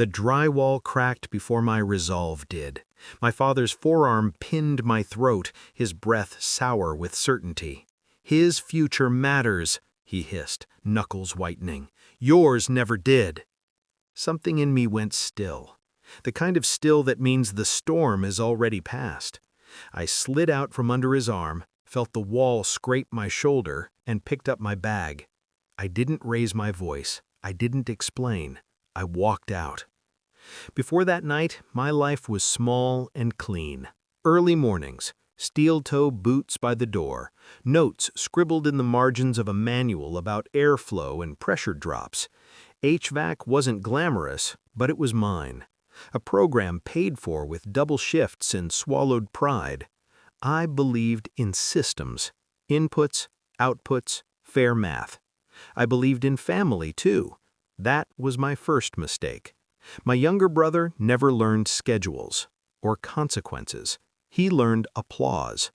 The drywall cracked before my resolve did. My father's forearm pinned my throat, his breath sour with certainty. "His future matters," he hissed, knuckles whitening. "Yours never did." Something in me went still, the kind of still that means the storm is already past. I slid out from under his arm, felt the wall scrape my shoulder, and picked up my bag. I didn't raise my voice. I didn't explain. I walked out. Before that night, my life was small and clean. Early mornings, steel-toe boots by the door, notes scribbled in the margins of a manual about airflow and pressure drops. HVAC wasn't glamorous, but it was mine. A program paid for with double shifts and swallowed pride. I believed in systems, inputs, outputs, fair math. I believed in family, too. That was my first mistake. My younger brother never learned schedules or consequences. He learned applause.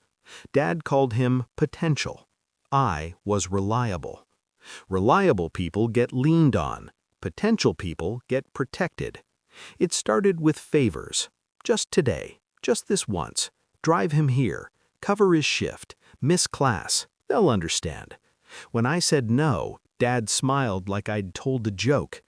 Dad called him potential. I was reliable. Reliable people get leaned on. Potential people get protected. It started with favors. Just today, just this once. Drive him here, cover his shift, miss class. They'll understand. When I said no, Dad smiled like I'd told a joke.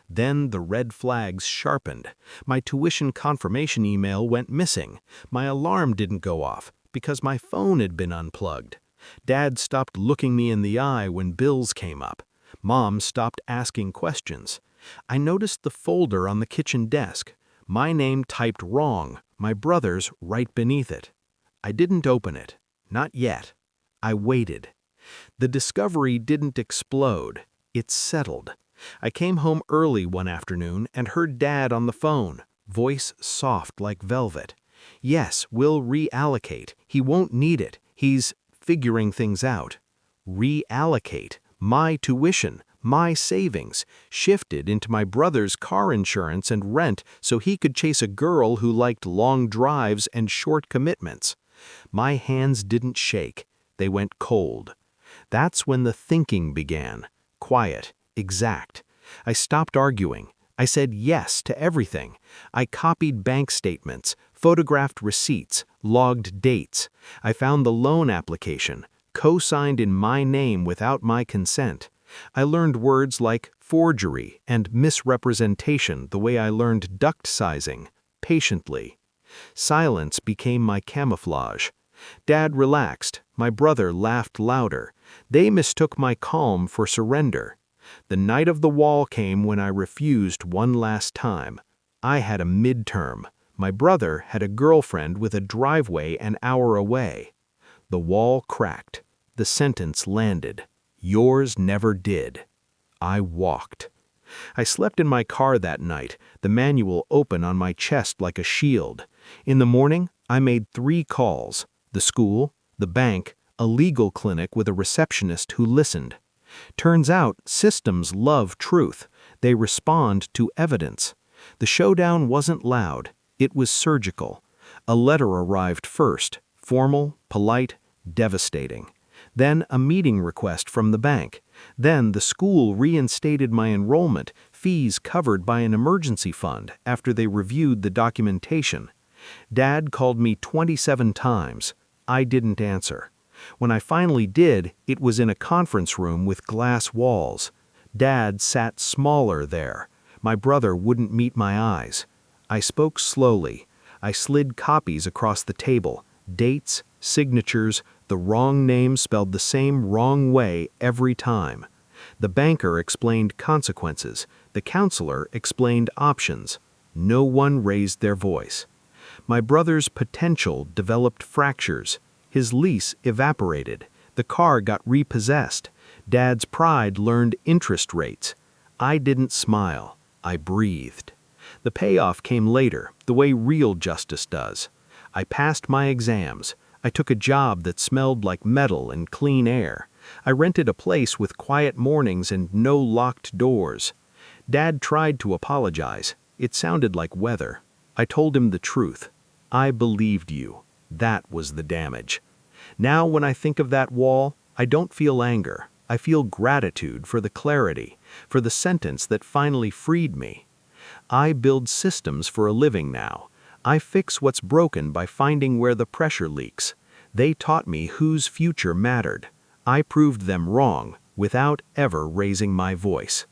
Then the red flags sharpened. My tuition confirmation email went missing. My alarm didn't go off because my phone had been unplugged. Dad stopped looking me in the eye when bills came up. Mom stopped asking questions. I noticed the folder on the kitchen desk. My name typed wrong, my brother's right beneath it. I didn't open it. Not yet. I waited. The discovery didn't explode. It settled. I came home early one afternoon and heard Dad on the phone, voice soft like velvet. "Yes, we'll reallocate. He won't need it. He's figuring things out." Reallocate. My tuition, my savings, shifted into my brother's car insurance and rent so he could chase a girl who liked long drives and short commitments. My hands didn't shake. They went cold. That's when the thinking began. Quiet, exact. I stopped arguing. I said yes to everything. I copied bank statements, photographed receipts, logged dates. I found the loan application, co-signed in my name without my consent. I learned words like forgery and misrepresentation the way I learned duct sizing, patiently. Silence became my camouflage. Dad relaxed. My brother laughed louder. They mistook my calm for surrender. The night of the wall came when I refused one last time. I had a midterm. My brother had a girlfriend with a driveway an hour away. The wall cracked. The sentence landed. "Yours never did." I walked. I slept in my car that night, the manual open on my chest like a shield. In the morning, I made 3 calls: the school, the bank, a legal clinic with a receptionist who listened. Turns out, systems love truth. They respond to evidence. The showdown wasn't loud. It was surgical. A letter arrived first, formal, polite, devastating. Then a meeting request from the bank. Then the school reinstated my enrollment, fees covered by an emergency fund after they reviewed the documentation. Dad called me 27 times. I didn't answer. When I finally did, it was in a conference room with glass walls. Dad sat smaller there. My brother wouldn't meet my eyes. I spoke slowly. I slid copies across the table, dates, signatures, the wrong name spelled the same wrong way every time. The banker explained consequences. The counselor explained options. No one raised their voice. My brother's potential developed fractures. His lease evaporated. The car got repossessed. Dad's pride learned interest rates. I didn't smile. I breathed. The payoff came later, the way real justice does. I passed my exams. I took a job that smelled like metal and clean air. I rented a place with quiet mornings and no locked doors. Dad tried to apologize. It sounded like weather. I told him the truth. I believed you. That was the damage. Now when I think of that wall, I don't feel anger. I feel gratitude for the clarity, for the sentence that finally freed me. I build systems for a living now. I fix what's broken by finding where the pressure leaks. They taught me whose future mattered. I proved them wrong without ever raising my voice.